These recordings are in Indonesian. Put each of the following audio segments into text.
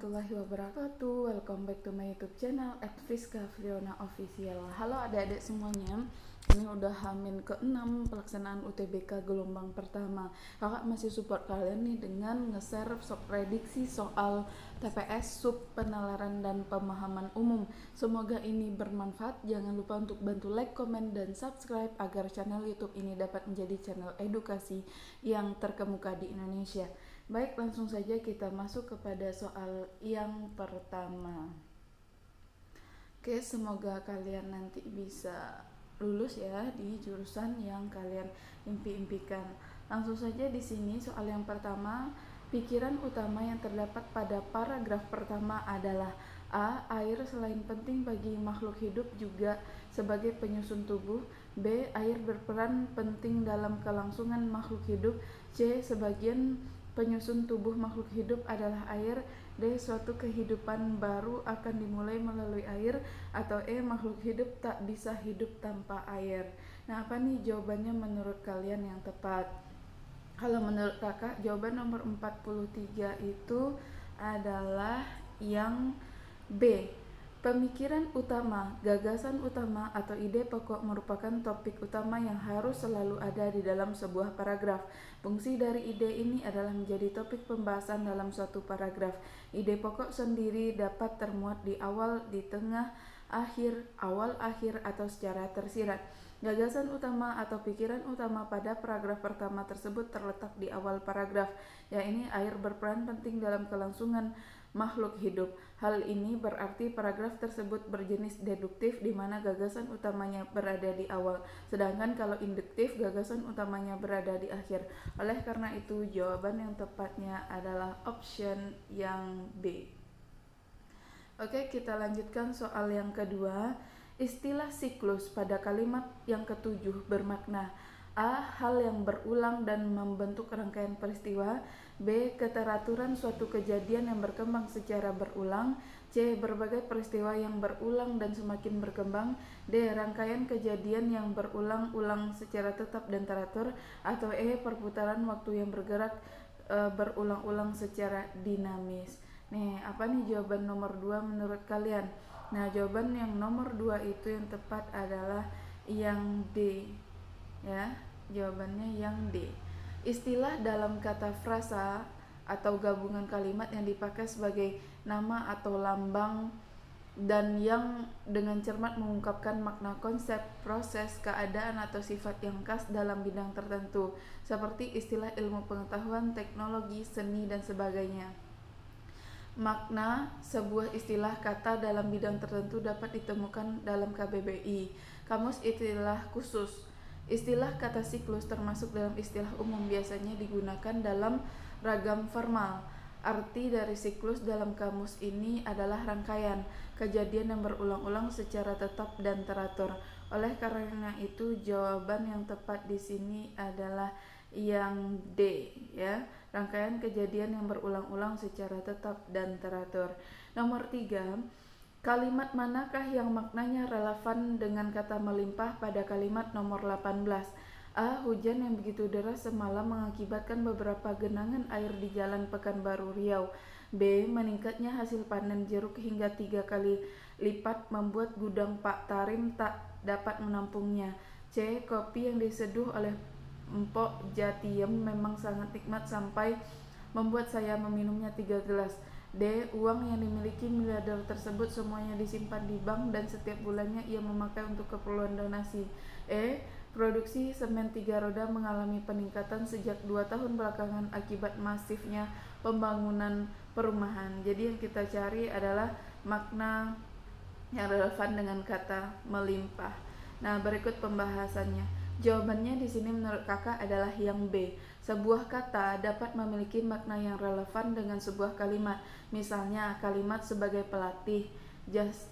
warahmatullahi wabarakatuh. Welcome back to my YouTube channel @Friska Friona Official. Halo adik-adik semuanya. Ini udah Hamin ke-6 pelaksanaan UTBK gelombang pertama. Kakak masih support kalian nih dengan nge-share prediksi soal TPS sub penalaran dan pemahaman umum. Semoga ini bermanfaat. Jangan lupa untuk bantu like, komen, dan subscribe agar channel YouTube ini dapat menjadi channel edukasi yang terkemuka di Indonesia. Baik, langsung saja kita masuk kepada soal yang pertama. Oke, semoga kalian nanti bisa lulus ya di jurusan yang kalian impi-impikan. Langsung saja di sini soal yang pertama, pikiran utama yang terdapat pada paragraf pertama adalah A. Air selain penting bagi makhluk hidup juga sebagai penyusun tubuh. B. Air berperan penting dalam kelangsungan makhluk hidup. C. Sebagian penyusun tubuh makhluk hidup adalah air. D. Suatu kehidupan baru akan dimulai melalui air. Atau E. Makhluk hidup tak bisa hidup tanpa air. Nah, apa nih jawabannya menurut kalian yang tepat? Kalau menurut kakak, jawaban nomor 43 itu adalah yang B. Pemikiran utama, gagasan utama, atau ide pokok merupakan topik utama yang harus selalu ada di dalam sebuah paragraf. Fungsi dari ide ini adalah menjadi topik pembahasan dalam suatu paragraf. Ide pokok sendiri dapat termuat di awal, di tengah, akhir, awal, akhir, atau secara tersirat. Gagasan utama atau pikiran utama pada paragraf pertama tersebut terletak di awal paragraf, yaitu air berperan penting dalam kelangsungan makhluk hidup. Hal ini berarti paragraf tersebut berjenis deduktif di mana gagasan utamanya berada di awal, sedangkan kalau induktif gagasan utamanya berada di akhir. Oleh karena itu, jawaban yang tepatnya adalah option yang B. Oke, kita lanjutkan soal yang kedua. Istilah siklus pada kalimat yang ketujuh bermakna A. Hal yang berulang dan membentuk rangkaian peristiwa. B. Keteraturan suatu kejadian yang berkembang secara berulang. C. Berbagai peristiwa yang berulang dan semakin berkembang. D. Rangkaian kejadian yang berulang-ulang secara tetap dan teratur. Atau E. Perputaran waktu yang bergerak berulang-ulang secara dinamis. Nih, apa nih jawaban nomor 2 menurut kalian? Nah, jawaban yang nomor 2 itu yang tepat adalah yang D. Ya, jawabannya yang D. Istilah dalam kata frasa atau gabungan kalimat yang dipakai sebagai nama atau lambang dan yang dengan cermat mengungkapkan makna konsep, proses, keadaan atau sifat yang khas dalam bidang tertentu, seperti istilah ilmu pengetahuan, teknologi, seni, dan sebagainya. Makna sebuah istilah kata dalam bidang tertentu dapat ditemukan dalam KBBI, Kamus Istilah Khusus. Istilah kata siklus termasuk dalam istilah umum, biasanya digunakan dalam ragam formal. Arti dari siklus dalam kamus ini adalah rangkaian kejadian yang berulang-ulang secara tetap dan teratur. Oleh karena itu, jawaban yang tepat di sini adalah yang D, ya. Rangkaian kejadian yang berulang-ulang secara tetap dan teratur. Nomor 3. Kalimat manakah yang maknanya relevan dengan kata melimpah pada kalimat nomor 18? A. Hujan yang begitu deras semalam mengakibatkan beberapa genangan air di Jalan Pekanbaru Riau. B. Meningkatnya hasil panen jeruk hingga 3 kali lipat membuat gudang Pak Tarim tak dapat menampungnya. C. Kopi yang diseduh oleh Empok Jatiem memang sangat nikmat sampai membuat saya meminumnya 3 gelas. D. Uang yang dimiliki miliarder tersebut semuanya disimpan di bank dan setiap bulannya ia memakai untuk keperluan donasi. E. Produksi semen 3 roda mengalami peningkatan sejak 2 tahun belakangan akibat masifnya pembangunan perumahan. Jadi yang kita cari adalah makna yang relevan dengan kata melimpah. Nah, berikut pembahasannya. Jawabannya di sini menurut kakak adalah yang B. Sebuah kata dapat memiliki makna yang relevan dengan sebuah kalimat. Misalnya kalimat sebagai pelatih.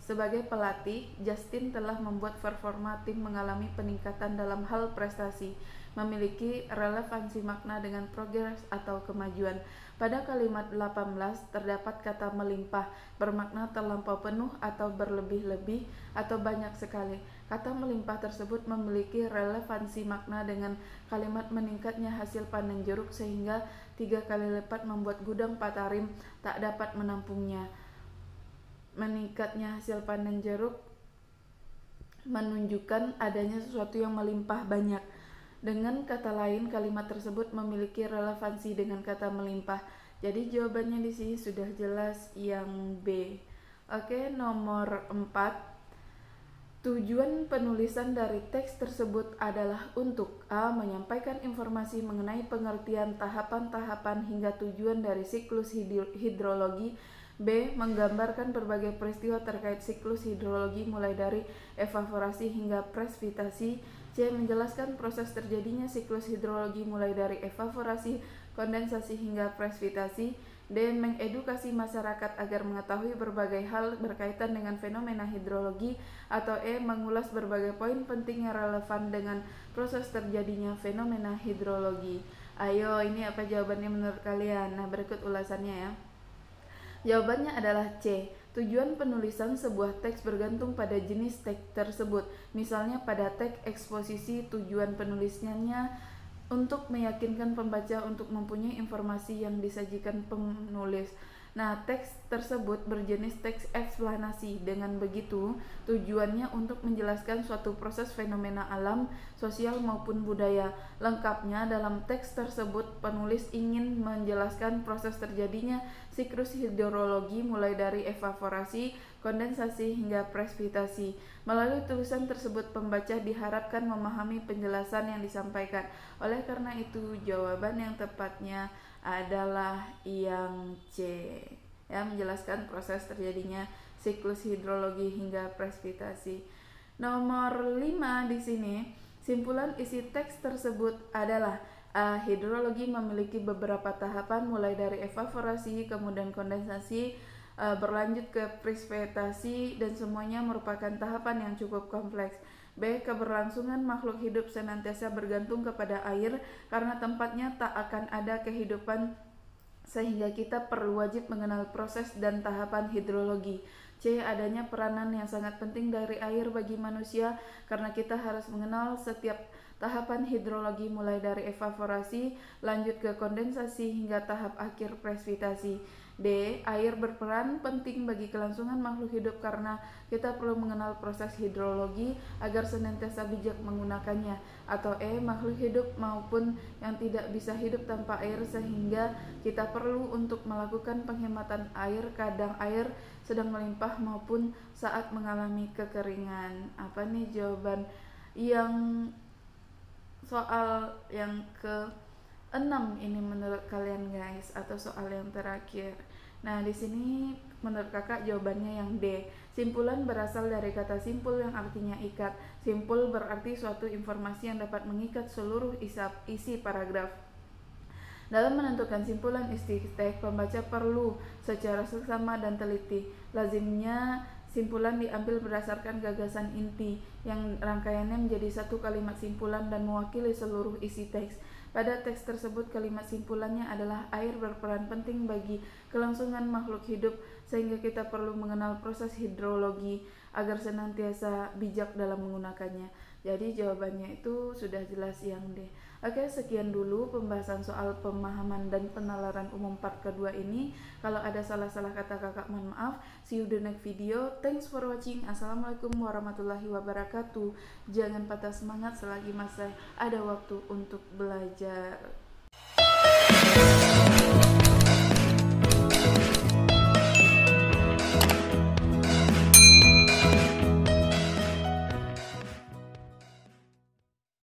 Sebagai pelatih, Justin telah membuat performa tim mengalami peningkatan dalam hal prestasi. memiliki relevansi makna dengan progres atau kemajuan. Pada kalimat 18 terdapat kata melimpah, bermakna terlampau penuh atau berlebih-lebih atau banyak sekali. Kata melimpah tersebut memiliki relevansi makna dengan kalimat meningkatnya hasil panen jeruk sehingga 3 kali lipat membuat gudang Pak Tarim tak dapat menampungnya. Meningkatnya hasil panen jeruk menunjukkan adanya sesuatu yang melimpah banyak. Dengan kata lain, kalimat tersebut memiliki relevansi dengan kata melimpah. Jadi jawabannya di sini sudah jelas yang B. Oke, nomor 4. Tujuan penulisan dari teks tersebut adalah untuk A. Menyampaikan informasi mengenai pengertian tahapan-tahapan hingga tujuan dari siklus hidrologi. B. Menggambarkan berbagai peristiwa terkait siklus hidrologi mulai dari evaporasi hingga presipitasi. C. Menjelaskan proses terjadinya siklus hidrologi mulai dari evaporasi, kondensasi hingga presipitasi. D. Mengedukasi masyarakat agar mengetahui berbagai hal berkaitan dengan fenomena hidrologi. Atau E. Mengulas berbagai poin penting yang relevan dengan proses terjadinya fenomena hidrologi. Ayo, ini apa jawabannya menurut kalian? Nah, berikut ulasannya ya. Jawabannya adalah C. Tujuan penulisan sebuah teks bergantung pada jenis teks tersebut. Misalnya pada teks eksposisi, tujuan penulisannya untuk meyakinkan pembaca untuk mempunyai informasi yang disajikan penulis. Nah, teks tersebut berjenis teks eksplanasi. Dengan begitu, tujuannya untuk menjelaskan suatu proses fenomena alam, sosial maupun budaya. Lengkapnya, dalam teks tersebut penulis ingin menjelaskan proses terjadinya siklus hidrologi mulai dari evaporasi, kondensasi hingga presipitasi. Melalui tulisan tersebut pembaca diharapkan memahami penjelasan yang disampaikan. Oleh karena itu, jawaban yang tepatnya adalah yang C. Ya, menjelaskan proses terjadinya siklus hidrologi hingga presipitasi. Nomor 5 di sini, simpulan isi teks tersebut adalah A. Hidrologi memiliki beberapa tahapan mulai dari evaporasi, kemudian kondensasi, berlanjut ke presipitasi, dan semuanya merupakan tahapan yang cukup kompleks. B. Keberlangsungan makhluk hidup senantiasa bergantung kepada air karena tempatnya tak akan ada kehidupan sehingga kita perlu wajib mengenal proses dan tahapan hidrologi. C. Adanya peranan yang sangat penting dari air bagi manusia karena kita harus mengenal setiap tahapan hidrologi mulai dari evaporasi, lanjut ke kondensasi hingga tahap akhir presipitasi. D. Air berperan penting bagi kelangsungan makhluk hidup karena kita perlu mengenal proses hidrologi agar senantiasa bijak menggunakannya. Atau E. Makhluk hidup maupun yang tidak bisa hidup tanpa air sehingga kita perlu untuk melakukan penghematan air kadang air sedang melimpah maupun saat mengalami kekeringan. Apa nih jawaban yang soal yang ke-6 ini menurut kalian guys, atau soal yang terakhir? Nah, di sini menurut kakak jawabannya yang D. Simpulan berasal dari kata simpul yang artinya ikat. Simpul berarti suatu informasi yang dapat mengikat seluruh isi paragraf. Dalam menentukan simpulan isi teks, pembaca perlu secara seksama dan teliti. Lazimnya simpulan diambil berdasarkan gagasan inti yang rangkaiannya menjadi satu kalimat simpulan dan mewakili seluruh isi teks. Pada teks tersebut, kalimat simpulannya adalah air berperan penting bagi kelangsungan makhluk hidup sehingga kita perlu mengenal proses hidrologi agar senantiasa bijak dalam menggunakannya. Jadi jawabannya itu sudah jelas yang D. Oke, sekian dulu pembahasan soal pemahaman dan penalaran umum part kedua ini. Kalau ada salah-salah kata kakak mohon maaf. See you the next video. Thanks for watching. Assalamualaikum warahmatullahi wabarakatuh. Jangan patah semangat selagi masih ada waktu untuk belajar.